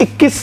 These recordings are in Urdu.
21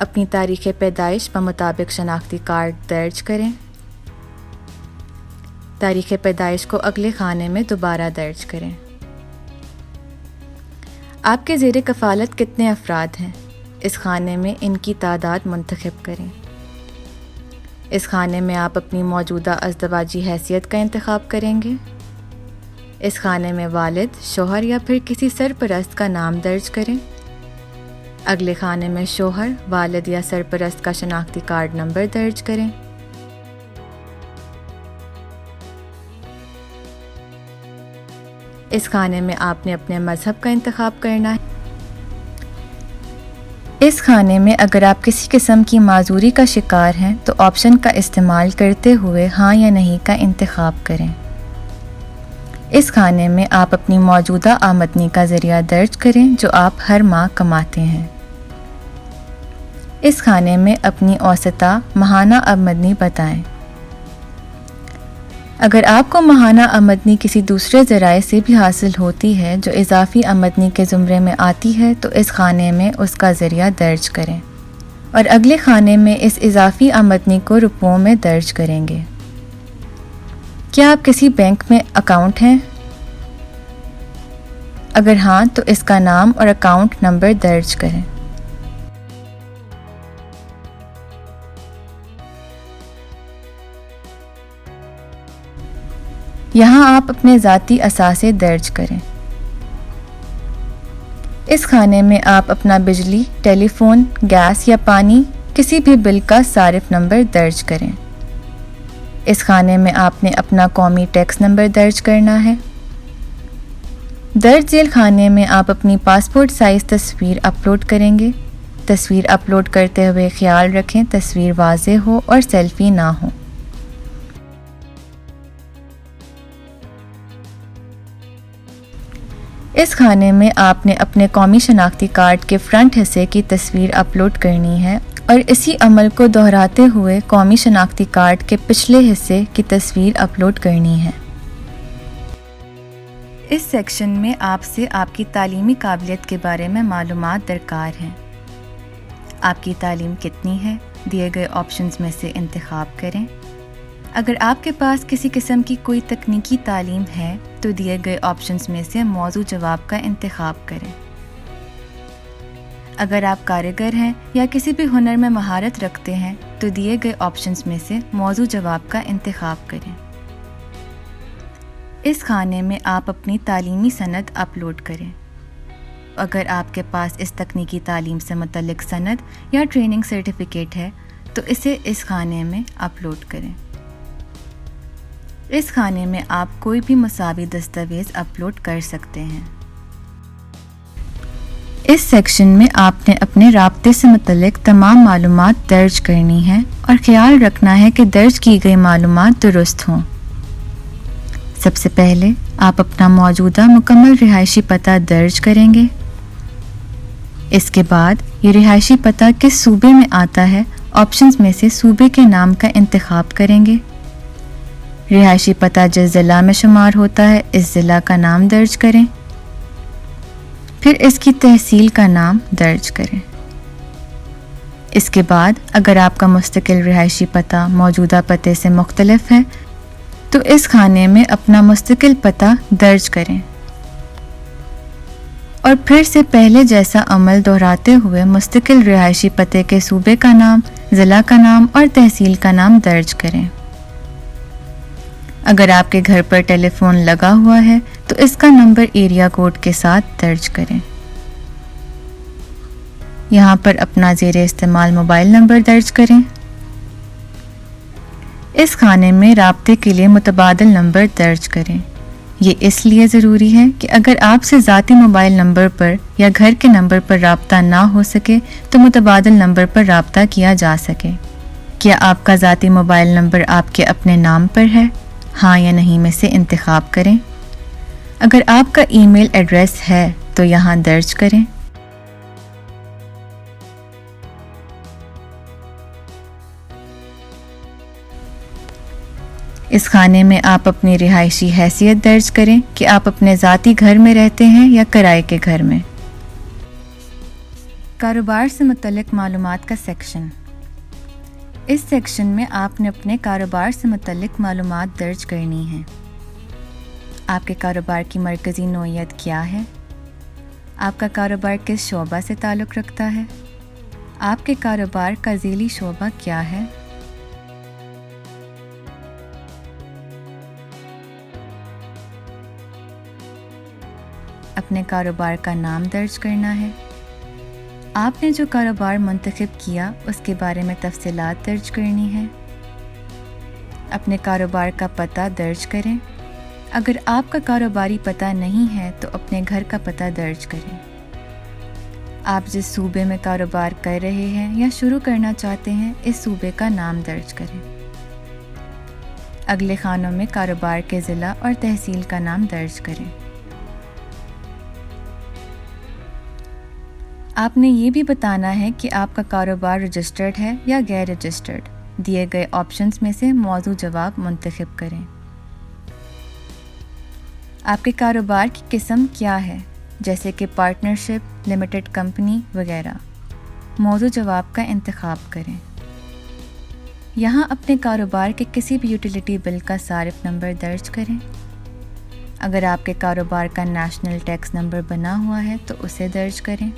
اپنی تاریخ پیدائش بمطابق شناختی کارڈ درج کریں۔ تاریخ پیدائش کو اگلے خانے میں دوبارہ درج کریں۔ آپ کے زیر کفالت کتنے افراد ہیں؟ اس خانے میں ان کی تعداد منتخب کریں۔ اس خانے میں آپ اپنی موجودہ ازدواجی حیثیت کا انتخاب کریں گے۔ اس خانے میں والد، شوہر یا پھر کسی سرپرست کا نام درج کریں۔ اگلے خانے میں شوہر، والد یا سرپرست کا شناختی کارڈ نمبر درج کریں۔ اس خانے میں آپ نے اپنے مذہب کا انتخاب کرنا ہے۔ اس خانے میں اگر آپ کسی قسم کی معذوری کا شکار ہیں تو آپشن کا استعمال کرتے ہوئے ہاں یا نہیں کا انتخاب کریں۔ اس خانے میں آپ اپنی موجودہ آمدنی کا ذریعہ درج کریں جو آپ ہر ماہ کماتے ہیں۔ اس خانے میں اپنی اوسطا ماہانہ آمدنی بتائیں۔ اگر آپ کو ماہانہ آمدنی کسی دوسرے ذرائع سے بھی حاصل ہوتی ہے جو اضافی آمدنی کے زمرے میں آتی ہے تو اس خانے میں اس کا ذریعہ درج کریں اور اگلے خانے میں اس اضافی آمدنی کو روپوں میں درج کریں گے۔ کیا آپ کسی بینک میں اکاؤنٹ ہیں؟ اگر ہاں تو اس کا نام اور اکاؤنٹ نمبر درج کریں۔ یہاں آپ اپنے ذاتی اثاثے درج کریں۔ اس خانے میں آپ اپنا بجلی، ٹیلی فون، گیس یا پانی کسی بھی بل کا صارف نمبر درج کریں۔ اس خانے میں آپ نے اپنا قومی ٹیکس نمبر درج کرنا ہے۔ درج ذیل خانے میں آپ اپنی پاسپورٹ سائز تصویر اپلوڈ کریں گے۔ تصویر اپلوڈ کرتے ہوئے خیال رکھیں تصویر واضح ہو اور سیلفی نہ ہو۔ اس خانے میں آپ نے اپنے قومی شناختی کارڈ کے فرنٹ حصے کی تصویر اپلوڈ کرنی ہے اور اسی عمل کو دہراتے ہوئے قومی شناختی کارڈ کے پچھلے حصے کی تصویر اپلوڈ کرنی ہے۔ اس سیکشن میں آپ سے آپ کی تعلیمی قابلیت کے بارے میں معلومات درکار ہیں۔ آپ کی تعلیم کتنی ہے؟ دیے گئے آپشنز میں سے انتخاب کریں۔ اگر آپ کے پاس کسی قسم کی کوئی تکنیکی تعلیم ہے تو دیے گئے آپشنز میں سے موزوں جواب کا انتخاب کریں۔ اگر آپ کاریگر ہیں یا کسی بھی ہنر میں مہارت رکھتے ہیں تو دیے گئے آپشنز میں سے موزوں جواب کا انتخاب کریں۔ اس خانے میں آپ اپنی تعلیمی سند اپلوڈ کریں۔ اگر آپ کے پاس اس تکنیکی تعلیم سے متعلق سند یا ٹریننگ سرٹیفکیٹ ہے تو اسے اس خانے میں اپلوڈ کریں۔ اس خانے میں آپ کوئی بھی مساوی دستاویز اپلوڈ کر سکتے ہیں۔ اس سیکشن میں آپ نے اپنے رابطے سے متعلق تمام معلومات درج کرنی ہے اور خیال رکھنا ہے کہ درج کی گئی معلومات درست ہوں۔ سب سے پہلے آپ اپنا موجودہ مکمل رہائشی پتہ درج کریں گے۔ اس کے بعد یہ رہائشی پتہ کس صوبے میں آتا ہے، آپشنز میں سے صوبے کے نام کا انتخاب کریں گے۔ رہائشی پتہ جس ضلع میں شمار ہوتا ہے اس ضلع کا نام درج کریں، پھر اس کی تحصیل کا نام درج کریں۔ اس کے بعد اگر آپ کا مستقل رہائشی پتہ موجودہ پتے سے مختلف ہے تو اس خانے میں اپنا مستقل پتہ درج کریں اور پھر سے پہلے جیسا عمل دہراتے ہوئے مستقل رہائشی پتے کے صوبے کا نام، ضلع کا نام اور تحصیل کا نام درج کریں۔ اگر آپ کے گھر پر ٹیلی فون لگا ہوا ہے تو اس کا نمبر ایریا کوڈ کے ساتھ درج کریں۔ یہاں پر اپنا زیر استعمال موبائل نمبر درج کریں۔ اس خانے میں رابطے کے لیے متبادل نمبر درج کریں۔ یہ اس لیے ضروری ہے کہ اگر آپ سے ذاتی موبائل نمبر پر یا گھر کے نمبر پر رابطہ نہ ہو سکے تو متبادل نمبر پر رابطہ کیا جا سکے۔ کیا آپ کا ذاتی موبائل نمبر آپ کے اپنے نام پر ہے؟ ہاں یا نہیں میں سے انتخاب کریں۔ اگر آپ کا ای میل ایڈریس ہے تو یہاں درج کریں۔ اس خانے میں آپ اپنی رہائشی حیثیت درج کریں کہ آپ اپنے ذاتی گھر میں رہتے ہیں یا کرائے کے گھر میں۔ کاروبار سے متعلق معلومات کا سیکشن۔ اس سیکشن میں آپ نے اپنے کاروبار سے متعلق معلومات درج کرنی ہیں۔ آپ کے کاروبار کی مرکزی نوعیت کیا ہے؟ آپ کا کاروبار کس شعبہ سے تعلق رکھتا ہے؟ آپ کے کاروبار کا ذیلی شعبہ کیا ہے؟ اپنے کاروبار کا نام درج کرنا ہے۔ آپ نے جو کاروبار منتخب کیا اس کے بارے میں تفصیلات درج کرنی ہے۔ اپنے کاروبار کا پتہ درج کریں۔ اگر آپ کا کاروباری پتہ نہیں ہے تو اپنے گھر کا پتہ درج کریں۔ آپ جس صوبے میں کاروبار کر رہے ہیں یا شروع کرنا چاہتے ہیں اس صوبے کا نام درج کریں۔ اگلے خانوں میں کاروبار کے ضلع اور تحصیل کا نام درج کریں۔ آپ نے یہ بھی بتانا ہے کہ آپ کا کاروبار رجسٹرڈ ہے یا غیر رجسٹرڈ۔ دیے گئے آپشنز میں سے موزوں جواب منتخب کریں۔ آپ کے کاروبار کی قسم کیا ہے، جیسے کہ پارٹنرشپ، لمیٹڈ کمپنی وغیرہ۔ موزوں جواب کا انتخاب کریں۔ یہاں اپنے کاروبار کے کسی بھی یوٹیلیٹی بل کا صارف نمبر درج کریں۔ اگر آپ کے کاروبار کا نیشنل ٹیکس نمبر بنا ہوا ہے تو اسے درج کریں۔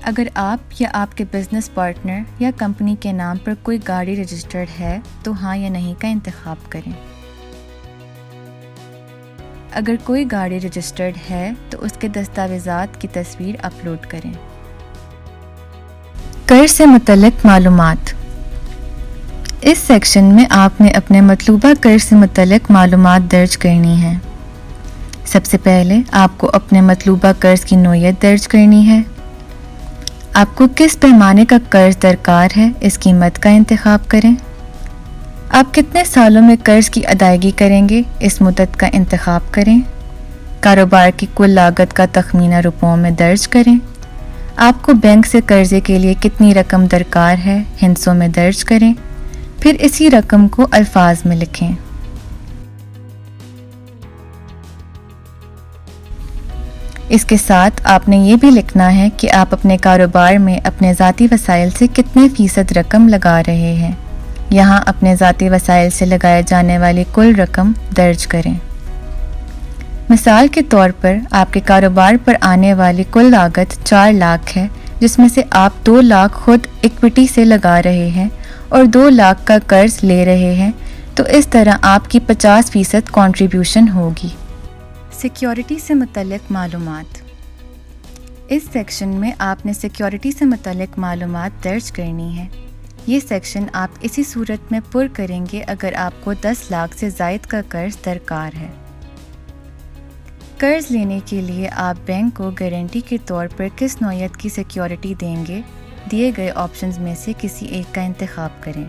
اگر آپ یا آپ کے بزنس پارٹنر یا کمپنی کے نام پر کوئی گاڑی رجسٹرڈ ہے تو ہاں یا نہیں کا انتخاب کریں۔ اگر کوئی گاڑی رجسٹرڈ ہے تو اس کے دستاویزات کی تصویر اپلوڈ کریں۔ قرض سے متعلق معلومات۔ اس سیکشن میں آپ نے اپنے مطلوبہ قرض سے متعلق معلومات درج کرنی ہیں۔ سب سے پہلے آپ کو اپنے مطلوبہ قرض کی نوعیت درج کرنی ہے۔ آپ کو کس پیمانے کا قرض درکار ہے اس قیمت کا انتخاب کریں۔ آپ کتنے سالوں میں قرض کی ادائیگی کریں گے اس مدت کا انتخاب کریں۔ کاروبار کی کل لاگت کا تخمینہ روپوں میں درج کریں۔ آپ کو بینک سے قرضے کے لیے کتنی رقم درکار ہے ہندسوں میں درج کریں، پھر اسی رقم کو الفاظ میں لکھیں۔ اس کے ساتھ آپ نے یہ بھی لکھنا ہے کہ آپ اپنے کاروبار میں اپنے ذاتی وسائل سے کتنے فیصد رقم لگا رہے ہیں۔ یہاں اپنے ذاتی وسائل سے لگائے جانے والی کل رقم درج کریں۔ مثال کے طور پر آپ کے کاروبار پر آنے والی کل لاگت 4 لاکھ ہے، جس میں سے آپ 2 لاکھ خود ایکوٹی سے لگا رہے ہیں اور 2 لاکھ کا قرض لے رہے ہیں، تو اس طرح آپ کی 50% کنٹریبیوشن ہوگی۔ سیکیورٹی سے متعلق معلومات۔ اس سیکشن میں آپ نے سیکیورٹی سے متعلق معلومات درج کرنی ہے۔ یہ سیکشن آپ اسی صورت میں پر کریں گے اگر آپ کو 10 لاکھ سے زائد کا قرض درکار ہے۔ قرض لینے کے لیے آپ بینک کو گارنٹی کے طور پر کس نوعیت کی سیکیورٹی دیں گے، دیے گئے آپشنز میں سے کسی ایک کا انتخاب کریں۔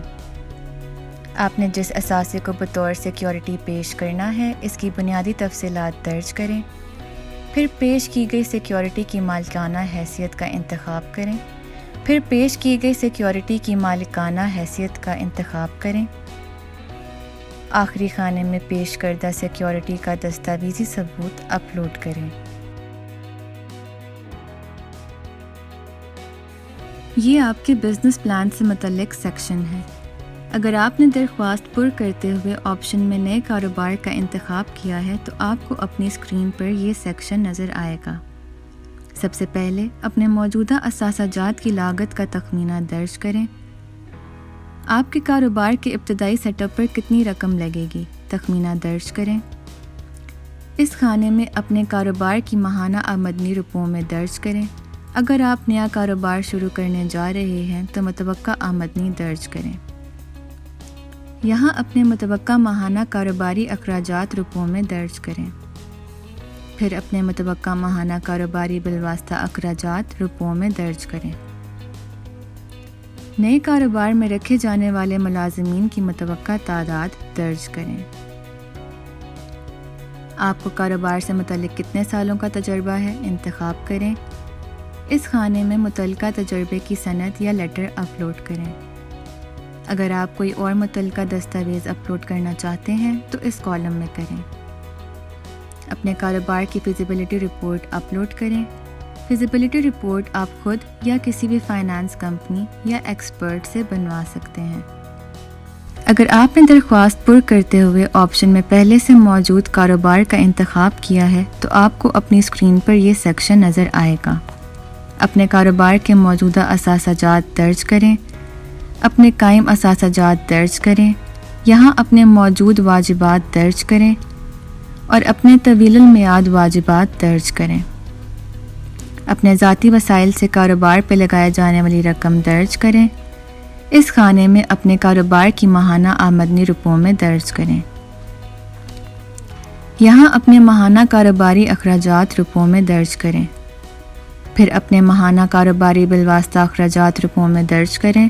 آپ نے جس اثاثے کو بطور سیکیورٹی پیش کرنا ہے اس کی بنیادی تفصیلات درج کریں، پھر پیش کی گئی سیکیورٹی کی مالکانہ حیثیت کا انتخاب کریں، پھر پیش کی گئی سیکیورٹی کی مالکانہ حیثیت کا انتخاب کریں۔ آخری خانے میں پیش کردہ سیکیورٹی کا دستاویزی ثبوت اپلوڈ کریں۔ یہ آپ کے بزنس پلان سے متعلق سیکشن ہے۔ اگر آپ نے درخواست پر کرتے ہوئے آپشن میں نئے کاروبار کا انتخاب کیا ہے تو آپ کو اپنی اسکرین پر یہ سیکشن نظر آئے گا۔ سب سے پہلے اپنے موجودہ اثاثہ جات کی لاگت کا تخمینہ درج کریں۔ آپ کے کاروبار کے ابتدائی سیٹ اپ پر کتنی رقم لگے گی، تخمینہ درج کریں۔ اس خانے میں اپنے کاروبار کی ماہانہ آمدنی روپوں میں درج کریں۔ اگر آپ نیا کاروبار شروع کرنے جا رہے ہیں تو متوقع آمدنی درج کریں۔ یہاں اپنے متوقع ماہانہ کاروباری اخراجات روپوں میں درج کریں۔ پھر اپنے متوقع ماہانہ کاروباری بالواسطہ اخراجات روپوں میں درج کریں۔ نئے کاروبار میں رکھے جانے والے ملازمین کی متوقع تعداد درج کریں۔ آپ کو کاروبار سے متعلق کتنے سالوں کا تجربہ ہے، انتخاب کریں۔ اس خانے میں متعلقہ تجربے کی سند یا لیٹر اپلوڈ کریں۔ اگر آپ کوئی اور متعلقہ دستاویز اپلوڈ کرنا چاہتے ہیں تو اس کالم میں کریں۔ اپنے کاروبار کی فیزیبلٹی رپورٹ اپلوڈ کریں۔ فیزیبلٹی رپورٹ آپ خود یا کسی بھی فائنانس کمپنی یا ایکسپرٹ سے بنوا سکتے ہیں۔ اگر آپ نے درخواست پر کرتے ہوئے آپشن میں پہلے سے موجود کاروبار کا انتخاب کیا ہے تو آپ کو اپنی اسکرین پر یہ سیکشن نظر آئے گا۔ اپنے کاروبار کے موجودہ اثاثہ جات درج کریں، اپنے قائم اثاثہ جات درج کریں، یہاں اپنے موجود واجبات درج کریں اور اپنے طویل المیعاد واجبات درج کریں۔ اپنے ذاتی وسائل سے کاروبار پہ لگائے جانے والی رقم درج کریں۔ اس خانے میں اپنے کاروبار کی ماہانہ آمدنی روپوں میں درج کریں۔ یہاں اپنے ماہانہ کاروباری اخراجات روپوں میں درج کریں۔ پھر اپنے ماہانہ کاروباری بالواسطہ اخراجات روپوں میں درج کریں۔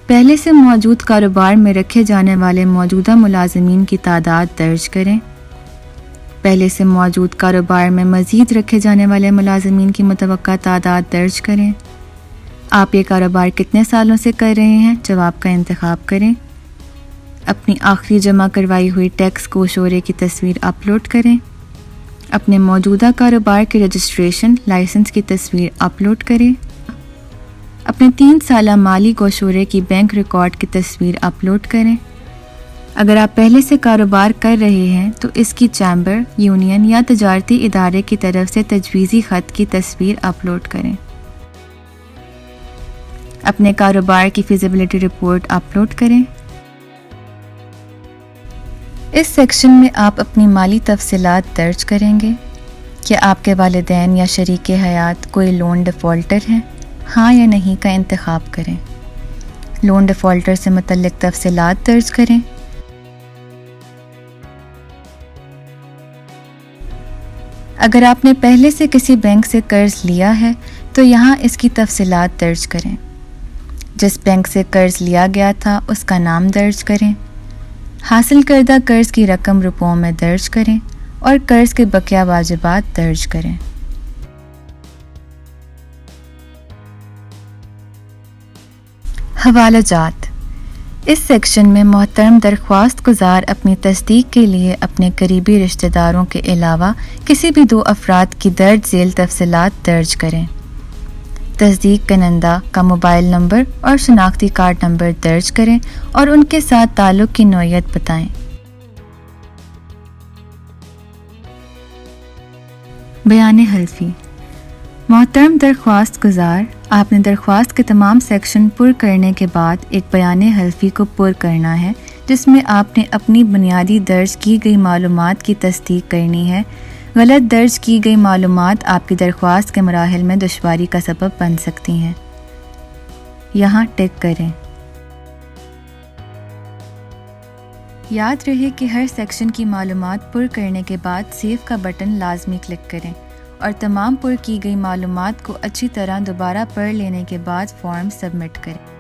پہلے سے موجود کاروبار میں رکھے جانے والے موجودہ ملازمین کی تعداد درج کریں۔ پہلے سے موجود کاروبار میں مزید رکھے جانے والے ملازمین کی متوقع تعداد درج کریں۔ آپ یہ کاروبار کتنے سالوں سے کر رہے ہیں، جواب کا انتخاب کریں۔ اپنی آخری جمع کروائی ہوئی ٹیکس کوشورے کی تصویر اپلوڈ کریں۔ اپنے موجودہ کاروبار کے رجسٹریشن لائسنس کی تصویر اپلوڈ کریں۔ اپنے 3 سالہ مالی کوشورے کی بینک ریکارڈ کی تصویر اپلوڈ کریں۔ اگر آپ پہلے سے کاروبار کر رہے ہیں تو اس کی چیمبر، یونین یا تجارتی ادارے کی طرف سے تجویزی خط کی تصویر اپلوڈ کریں۔ اپنے کاروبار کی فیزیبلٹی رپورٹ اپلوڈ کریں۔ اس سیکشن میں آپ اپنی مالی تفصیلات درج کریں گے۔ کیا آپ کے والدین یا شریک حیات کوئی لون ڈیفالٹر ہیں؟ ہاں یا نہیں کا انتخاب کریں۔ لون ڈیفالٹر سے متعلق تفصیلات درج کریں۔ اگر آپ نے پہلے سے کسی بینک سے قرض لیا ہے تو یہاں اس کی تفصیلات درج کریں۔ جس بینک سے قرض لیا گیا تھا اس کا نام درج کریں۔ حاصل کردہ قرض کی رقم روپوں میں درج کریں اور قرض کے بقیہ واجبات درج کریں۔ حوالہ جات۔ اس سیکشن میں محترم درخواست گزار اپنی تصدیق کے لیے اپنے قریبی رشتہ داروں کے علاوہ کسی بھی 2 افراد کی درج ذیل تفصیلات درج کریں۔ تصدیق کنندہ کا موبائل نمبر اور شناختی کارڈ نمبر درج کریں اور ان کے ساتھ تعلق کی نوعیت بتائیں۔ بیان حلفی۔ محترم درخواست گزار، آپ نے درخواست کے تمام سیکشن پر کرنے کے بعد ایک بیان حلفی کو پر کرنا ہے جس میں آپ نے اپنی بنیادی درج کی گئی معلومات کی تصدیق کرنی ہے۔ غلط درج کی گئی معلومات آپ کی درخواست کے مراحل میں دشواری کا سبب بن سکتی ہیں۔ یہاں ٹک کریں۔ یاد رہے کہ ہر سیکشن کی معلومات پر کرنے کے بعد سیو کا بٹن لازمی کلک کریں اور تمام پر کی گئی معلومات کو اچھی طرح دوبارہ پڑھ لینے کے بعد فارم سبمٹ کریں۔